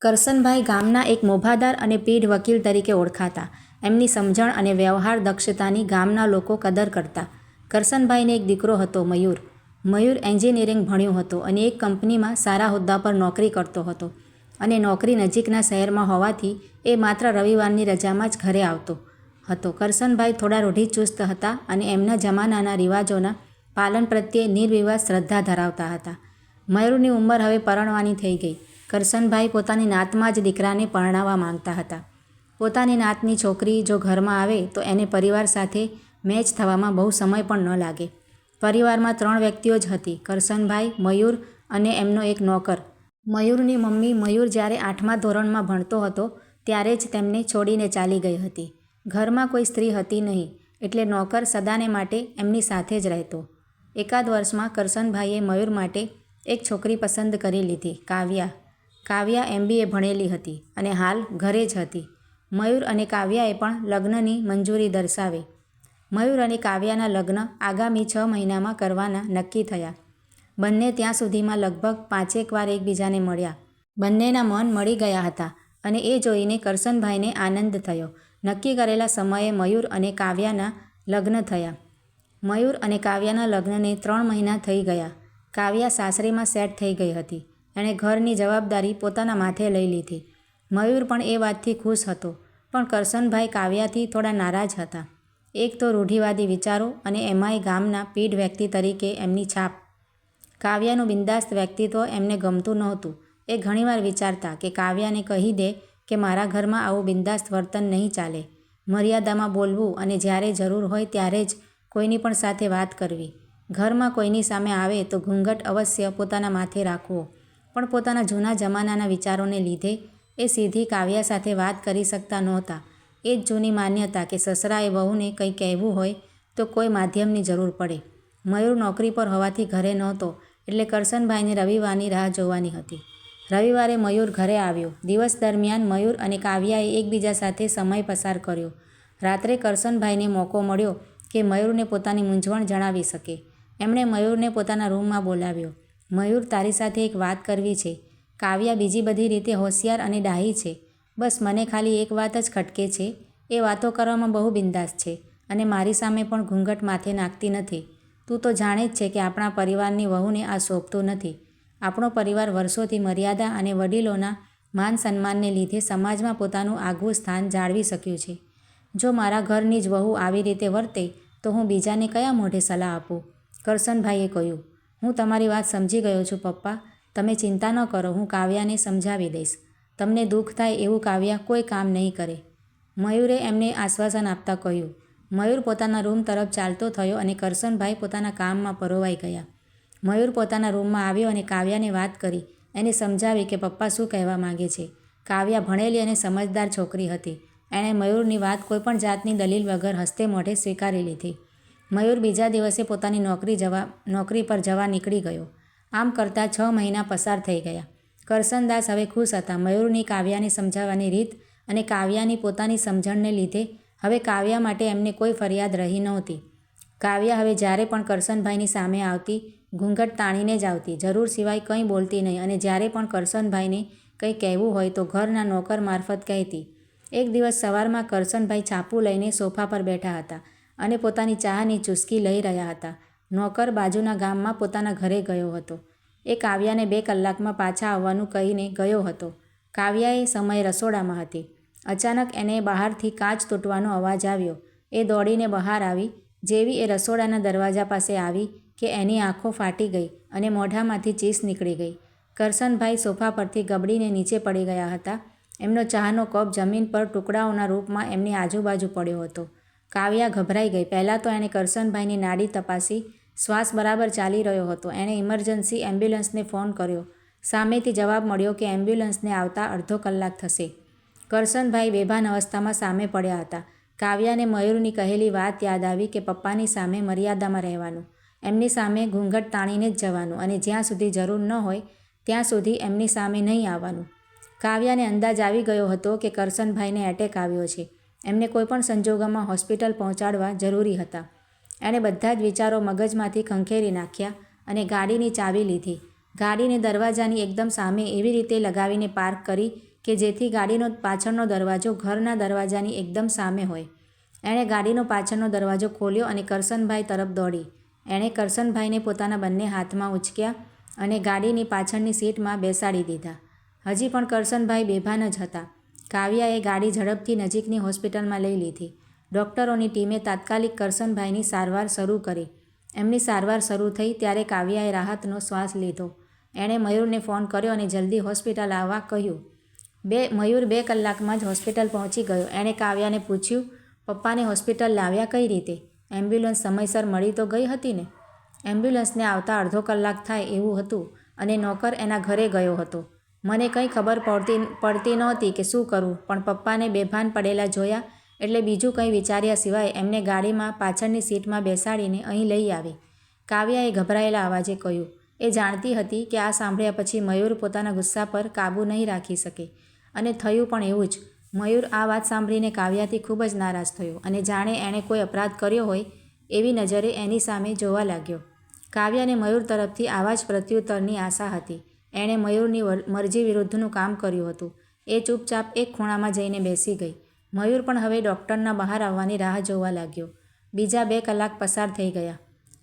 કરસનભાઈ ગામના એક મોભાદાર અને પીઢ વકીલ તરીકે ઓળખાતા. એમની સમજણ અને વ્યવહાર દક્ષતાની ગામના લોકો કદર કરતા. કરસનભાઈને એક દીકરો હતો, મયુર. મયુર એન્જિનિયરિંગ ભણ્યો હતો અને એક કંપનીમાં સારા હોદ્દા પર નોકરી કરતો હતો અને નોકરી નજીકના શહેરમાં હોવાથી એ માત્ર રવિવારની રજામાં જ ઘરે આવતો હતો. કરસનભાઈ થોડા રૂઢિચુસ્ત હતા અને એમના જમાનાના રિવાજોના પાલન પ્રત્યે નિર્વિવાદ શ્રદ્ધા ધરાવતા હતા. મયુરની ઉંમર હવે પરણવાની થઈ ગઈ. કરસનભાઈ પોતાની નાતમાં જ દીકરાને પરણાવવા માંગતા હતા. પોતાની નાતની છોકરી જો ઘરમાં આવે તો એને પરિવાર સાથે મેચ થવામાં બહુ સમય પણ ન લાગે. પરિવારમાં 3 વ્યક્તિઓ જ હતી: કરસનભાઈ, મયુર અને એમનો એક નોકર. મયુરની મમ્મી મયુર જ્યારે 8મા ધોરણમાં ભણતો હતો ત્યારે જ તેમને છોડીને ચાલી ગઈ હતી. ઘરમાં કોઈ સ્ત્રી હતી નહીં એટલે નોકર સદાને માટે એમની સાથે જ રહેતો. એકાદ વર્ષમાં કરસનભાઈએ મયુર માટે એક છોકરી પસંદ કરી લીધી, કાવ્યા. કાવ્યા MBA ભણેલી હતી અને હાલ ઘરે જ હતી. મયુર અને કાવ્યાએ પણ લગ્નની મંજૂરી દર્શાવી. મયુર અને કાવ્યાના લગ્ન આગામી 6 મહિનામાં કરવાના નક્કી થયા. બંને ત્યાં સુધીમાં લગભગ 5 વાર એકબીજાને મળ્યા. બંનેના મન મળી ગયા હતા અને એ જોઈને કરસનભાઈને આનંદ થયો. નક્કી કરેલા સમયે મયુર અને કાવ્યાના લગ્ન થયા. મયુર અને કાવ્યાના લગ્નને 3 મહિના થઈ ગયા. કાવ્યા સાસરીમાં સેટ થઈ ગઈ હતી. એણે ઘરની જવાબદારી પોતાના માથે લઈ લીધી. મયુર પણ એ વાતથી ખુશ હતો, પણ કરસનભાઈ કાવ્યાથી થોડા નારાજ હતા. એક તો રૂઢિવાદી વિચારો અને એમાંય ગામના પીઢ વ્યક્તિ તરીકે એમની છાપ. કાવ્યાનું બિંદાસ્ત વ્યક્તિત્વ એમને ગમતું નહોતું. એ ઘણીવાર વિચારતા કે કાવ્યાને કહી દે કે મારા ઘરમાં આવું બિંદાસ્ત વર્તન નહીં ચાલે. મર્યાદામાં બોલવું અને જ્યારે જરૂર હોય ત્યારે જ કોઈની પણ સાથે વાત કરવી. ઘરમાં કોઈની સામે આવે તો ઘૂંઘટ અવશ્ય પોતાના માથે રાખવો. પણ પોતાના જૂના જમાનાના વિચારોને લીધે એ સીધી કાવ્યા સાથે વાત કરી શકતા નહોતા. એ જ જૂની માન્યતા કે સસરાએ વહુને કંઈ કહેવું હોય તો કોઈ માધ્યમની જરૂર પડે. મયુર નોકરી પર હોવાથી ઘરે નહોતો એટલે કરસનભાઈને રવિવારની રાહ જોવાની હતી. રવિવારે મયુર ઘરે આવ્યો. દિવસ દરમિયાન મયુર અને કાવ્યાએ એકબીજા સાથે સમય પસાર કર્યો. રાત્રે કરસનભાઈને મોકો મળ્યો કે મયુરને પોતાની મૂંઝવણ જણાવી શકે. એમણે મયુરને પોતાના રૂમમાં બોલાવ્યો. મયુર, તારી સાથે એક વાત કરવી છે. કાવ્યા બીજી બધી રીતે હોશિયાર અને ડાહી છે. બસ મને ખાલી એક વાત જ ખટકે છે. એ વાતો કરવામાં બહુ બિંદાસ છે અને મારી સામે પણ ઘૂંઘટ માથે નાખતી નથી. તું તો જાણે જ છે કે આપણા પરિવારની વહુને આ શોભતું નથી. આપણો પરિવાર વર્ષોથી મર્યાદા અને વડીલોના માન સન્માનને લીધે સમાજમાં પોતાનું આગવું સ્થાન જાળવી શક્યું છે. જો મારા ઘરની જ વહુ આવી રીતે વર્તે તો હું બીજાને કયા મોઢે સલાહ આપું? કરસનભાઈએ કહ્યું. હું તમારી વાત સમજી ગયો છું પપ્પા. તમે ચિંતા ન કરો, હું કાવ્યાને સમજાવી દઈશ. તમને દુઃખ થાય એવું કાવ્યા કોઈ કામ નહીં કરે. મયુરે એમને આશ્વાસન આપતા કહ્યું. મયુર પોતાના રૂમ તરફ ચાલતો થયો અને કરસનભાઈ પોતાના કામમાં પરોવાઈ ગયા. મયુર પોતાના રૂમમાં આવ્યો અને કાવ્યાને વાત કરી. એને સમજાવી કે પપ્પા શું કહેવા માંગે છે. કાવ્યા ભણેલી અને સમજદાર છોકરી હતી. એણે મયુરની વાત કોઈપણ જાતની દલીલ વગર હસતે મોઢે સ્વીકારી લીધી. મયુર બીજા દિવસે પોતાની નોકરી પર જવા નીકળી ગયો. આમ કરતાં 6 મહિના પસાર થઈ ગયા. કરસનદાસ હવે ખુશ હતા. મયુરની કાવ્યાને સમજાવવાની રીત અને કાવ્યાની પોતાની સમજણને લીધે હવે કાવ્યા માટે એમને કોઈ ફરિયાદ રહી નહોતી. કાવ્યા હવે જ્યારે પણ કરસનભાઈની સામે આવતી, ઘૂંઘટ તાણીને જ આવતી, જરૂર સિવાય કંઈ બોલતી નહીં અને જ્યારે પણ કરસનભાઈને કંઈ કહેવું હોય તો ઘરના નોકર મારફત કહેતી. એક દિવસ સવારમાં કરસનભાઈ છાપું લઈને સોફા પર બેઠા હતા અને પોતાની ચાની ચૂસકી લઈ રહ્યા હતા. નોકર બાજુના ગામમાં પોતાના ઘરે ગયો હતો. એ કાવ્યાને 2 કલાકમાં પાછા આવવાનું કહીને ગયો હતો. કાવ્યા એ સમયે રસોડામાં હતી. અચાનક એને બહારથી કાચ તૂટવાનો અવાજ આવ્યો. એ દોડીને બહાર આવી. જેવી એ રસોડાના દરવાજા પાસે આવી કે એની આંખો ફાટી ગઈ અને મોઢામાંથી ચીસ નીકળી ગઈ. કરસનભાઈ સોફા પરથી ગબડીને નીચે પડી ગયા હતા. એમનો ચાનો કપ જમીન પર ટુકડાઓના રૂપમાં એમની આજુબાજુ પડ્યો હતો. કાવ્યા ગભરાઈ ગઈ. પહેલાં તો એણે કરસનભાઈની નાડી તપાસી. શ્વાસ બરાબર ચાલી રહ્યો હતો. એણે ઇમરજન્સી એમ્બ્યુલન્સને ફોન કર્યો. સામેથી જવાબ મળ્યો કે એમ્બ્યુલન્સને આવતા અડધો કલાક થશે. કરસનભાઈ બેભાન અવસ્થામાં સામે પડ્યા હતા. કાવ્યાને મયુરની કહેલી વાત યાદ આવી કે પપ્પાની સામે મર્યાદામાં રહેવાનું, એમની સામે ઘૂંઘટ તાણીને જ જવાનું અને જ્યાં સુધી જરૂર ન હોય ત્યાં સુધી એમની સામે નહીં આવવાનું. કાવ્યાને અંદાજ આવી ગયો હતો કે કરસનભાઈને એટેક આવ્યો છે. એમને કોઈપણ સંજોગોમાં હોસ્પિટલ પહોંચાડવા જરૂરી હતા. એણે બધા જ વિચારો મગજમાંથી ખંખેરી નાખ્યા અને ગાડીની ચાવી લીધી. ગાડીને દરવાજાની એકદમ સામે એવી રીતે લગાવીને પાર્ક કરી કે જેથી ગાડીનો પાછળનો દરવાજો ઘરના દરવાજાની એકદમ સામે હોય. એણે ગાડીનો પાછળનો દરવાજો ખોલ્યો અને કરશનભાઈ તરફ દોડી. એણે કરશનભાઈને પોતાના બંને હાથમાં ઉંચક્યા અને ગાડીની પાછળની સીટમાં બેસાડી દીધા. હજી પણ કરશનભાઈ બેભાન જ હતા. કાવ્યાએ ગાડી ઝડપથી નજીકની હોસ્પિટલમાં લઈ લીધી. ડૉક્ટરોની ટીમે તાત્કાલિક કરશનભાઈની સારવાર શરૂ કરી. એમની સારવાર શરૂ થઈ ત્યારે કાવ્યાએ રાહતનો શ્વાસ લીધો. એણે મયુરને ફોન કર્યો અને જલ્દી હોસ્પિટલ આવવા કહ્યું. મયુર 2 કલાકમાં જ હોસ્પિટલ પહોંચી ગયો. એણે કાવ્યાને પૂછ્યું, પપ્પાને હોસ્પિટલ લાવ્યા કઈ રીતે? એમ્બ્યુલન્સ સમયસર મળી તો ગઈ હતી ને? એમ્બ્યુલન્સને આવતા અડધો કલાક થાય એવું હતું અને નોકર એના ઘરે ગયો હતો. મને કંઈ ખબર પડતી નહોતી કે શું કરું, પણ પપ્પાને બેભાન પડેલા જોયા એટલે બીજું કંઈ વિચાર્યા સિવાય એમને ગાડીમાં પાછળની સીટમાં બેસાડીને અહીં લઈ આવી. કાવ્યાએ ગભરાયેલા અવાજે કહ્યું. એ જાણતી હતી કે આ સાંભળ્યા પછી મયુર પોતાના ગુસ્સા પર કાબૂ નહીં રાખી શકે અને થયું પણ એવું જ. મયુર આ વાત સાંભળીને કાવ્યાથી ખૂબ જ નારાજ થયો અને જાણે એણે કોઈ અપરાધ કર્યો હોય એવી નજરે એની સામે જોવા લાગ્યો. કાવ્યાને મયુર તરફથી આવા જ પ્રત્યુત્તરની આશા હતી. એણે મયુરની મરજી વિરુદ્ધનું કામ કર્યું હતું. એ ચૂપચાપ એક ખૂણામાં જઈને બેસી ગઈ. મયુર પણ હવે ડૉક્ટરના બહાર આવવાની રાહ જોવા લાગ્યો. બીજા 2 કલાક પસાર થઈ ગયા.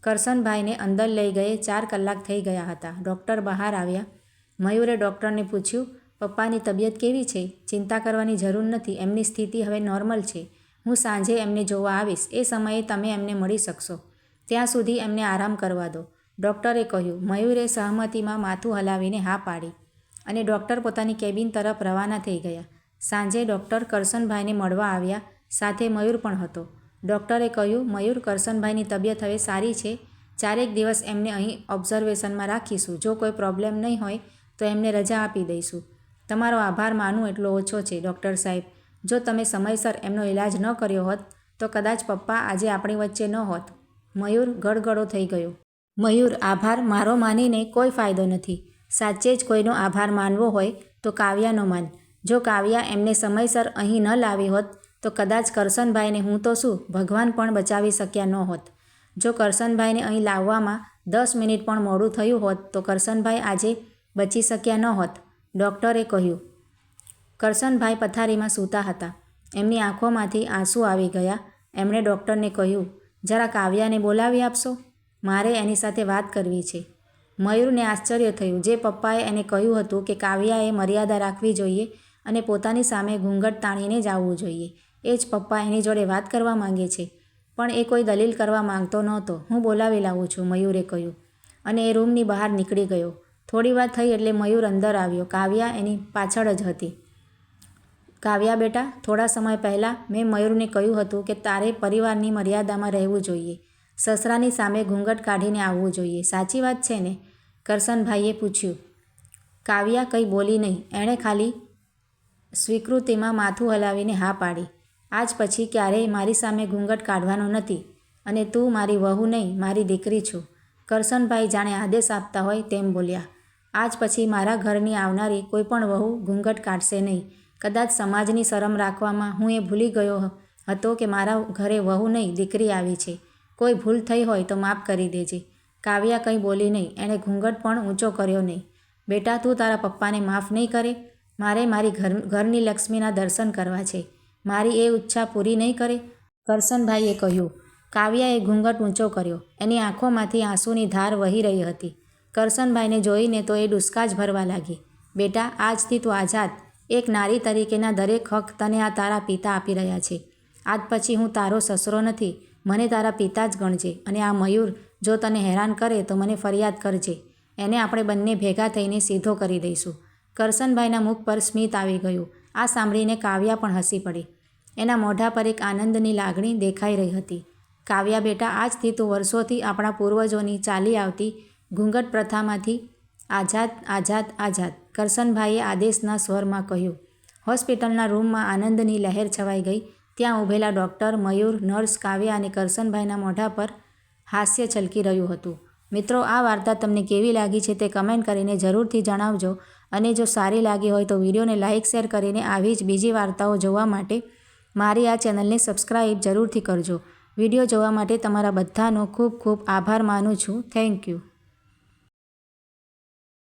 કરશનભાઈને અંદર લઈ ગયે 4 કલાક થઈ ગયા હતા. ડૉક્ટર બહાર આવ્યા. મયુરે ડૉક્ટરને પૂછ્યું, પપ્પાની તબિયત કેવી છે? ચિંતા કરવાની જરૂર નથી, એમની સ્થિતિ હવે નોર્મલ છે. હું સાંજે એમને જોવા આવીશ. એ સમયે તમે એમને મળી શકશો. ત્યાં સુધી એમને આરામ કરવા દો, ડૉક્ટરે કહ્યું. મયુરે સહમતીમાં માથું હલાવીને હા પાડી અને ડૉક્ટર પોતાની કેબિન તરફ રવાના થઈ ગયા. સાંજે ડૉક્ટર કરશનભાઈને મળવા આવ્યા. સાથે મયુર પણ હતો. ડૉક્ટરે કહ્યું, મયુર, કરશનભાઈની તબિયત હવે સારી છે. 4 દિવસ એમને અહીં ઓબ્ઝર્વેશનમાં રાખીશું. જો કોઈ પ્રોબ્લેમ નહીં હોય તો એમને રજા આપી દઈશું. તમારો આભાર માનું એટલો ઓછો છે ડૉક્ટર સાહેબ. જો તમે સમયસર એમનો ઇલાજ ન કર્યો હોત તો કદાચ પપ્પા આજે આપણી વચ્ચે ન હોત. મયુર ગળગળો થઈ ગયો. મયુર, આભાર મારો માનીને કોઈ ફાયદો નથી. સાચે જ કોઈનો આભાર માનવો હોય તો કાવ્યાનો માન. જો કાવ્યા એમને સમયસર અહીં ન લાવી હોત તો કદાચ કરશનભાઈને હું તો શું, ભગવાન પણ બચાવી શક્યા ન હોત. જો કરશનભાઈને અહીં લાવવામાં 10 મિનિટ પણ મોડું થયું હોત તો કરશનભાઈ આજે બચી શક્યા ન હોત, ડૉક્ટરે કહ્યું. કરશનભાઈ પથારીમાં સૂતા હતા. એમની આંખોમાંથી આંસુ આવી ગયા. એમણે ડૉક્ટરને કહ્યું, જરા કાવ્યાને બોલાવી આપશો, મારે એની સાથે વાત કરવી છે. મયુરને આશ્ચર્ય થયું. જે પપ્પાએ એને કહ્યું હતું કે કાવ્યાએ મર્યાદા રાખવી જોઈએ અને પોતાની સામે ઘૂંઘટ તાણીને જ આવવું જોઈએ, એ જ પપ્પા એની જોડે વાત કરવા માંગે છે. પણ એ કોઈ દલીલ કરવા માંગતો નહોતો. હું બોલાવી લાવું છું, મયુરે કહ્યું અને એ રૂમની બહાર નીકળી ગયો. થોડી વાર થઈ એટલે મયુર અંદર આવ્યો. કાવ્યા એની પાછળ જ હતી. કાવ્યા બેટા, થોડા સમય પહેલાં મેં મયુરને કહ્યું હતું કે તારે પરિવારની મર્યાદામાં રહેવું જોઈએ, સસરાની સામે ઘૂંઘટ કાઢીને આવવું જોઈએ. સાચી વાત છે ને? કરશનભાઈએ પૂછ્યું. કાવ્યા કંઈ બોલી નહીં. એણે ખાલી સ્વીકૃતિમાં માથું હલાવીને હા પાડી. આજ પછી ક્યારેય મારી સામે ઘૂંઘટ કાઢવાનો નથી અને તું મારી વહુ નહીં, મારી દીકરી છું. કરશનભાઈ જાણે આદેશ આપતા હોય તેમ બોલ્યા. આજ પછી મારા ઘરની આવનારી કોઈ પણ વહુ ઘૂંઘટ કાઢશે નહીં. કદાચ સમાજની શરમ રાખવામાં હું એ ભૂલી ગયો હતો કે મારા ઘરે વહુ નહીં, દીકરી આવી છે. કોઈ ભૂલ થઈ હોય તો માફ કરી દેજે. કાવ્યા કંઈ બોલી નહીં. એણે ઘૂંઘટ પણ ઊંચો કર્યો નહીં. બેટા, તું તારા પપ્પાને માફ નહીં કરે? મારે મારી ઘરની લક્ષ્મીના દર્શન કરવા છે. મારી એ ઈચ્છા પૂરી નહીં કરે? કરશનભાઈએ કહ્યું. કાવ્યાએ ઘૂંઘટ ઊંચો કર્યો. એની આંખોમાંથી આંસુની ધાર વહી રહી હતી. કરશનભાઈને જોઈને તો એ ડુસકા જ ભરવા લાગી. બેટા, આજથી તું આઝાદ. એક નારી તરીકેના દરેક હક તને આ તારા પિતા આપી રહ્યા છે. આજ પછી હું તારો સસરો નથી, મને તારા પિતા જ ગણજે. અને આ મયુર જો તને હેરાન કરે તો મને ફરિયાદ કરજે. એને આપણે બંને ભેગા થઈને સીધો કરી દઈશું. કરશનભાઈના મુખ પર સ્મિત આવી ગયું. આ સાંભળીને કાવ્યા પણ હસી પડી. એના મોઢા પર એક આનંદની લાગણી દેખાઈ રહી હતી. કાવ્યા બેટા, આજથી તું વર્ષોથી આપણા પૂર્વજોની ચાલી આવતી ઘૂંઘટ પ્રથામાંથી આઝાદ, આઝાદ, આઝાદ, કરશનભાઈએ આદેશના સ્વરમાં કહ્યું. હોસ્પિટલના રૂમમાં આનંદની લહેર છવાઈ ગઈ. ત્યાં ઊભેલા ડૉક્ટર, મયુર, નર્સ, કાવ્યા અને કરશનભાઈના મોઢા પર હાસ્ય છલકી રહ્યું હતું. મિત્રો, આ વાર્તા તમને કેવી લાગી છે તે કમેન્ટ કરીને જરૂરથી જણાવજો. અને જો સારી લાગી હોય તો વિડીયોને લાઇક, શેર કરીને આવી જ બીજી વાર્તાઓ જોવા માટે મારી આ ચેનલને સબસ્ક્રાઈબ જરૂરથી કરજો. વિડીયો જોવા માટે તમારા બધાનો ખૂબ ખૂબ આભાર માનું છું. Thank you.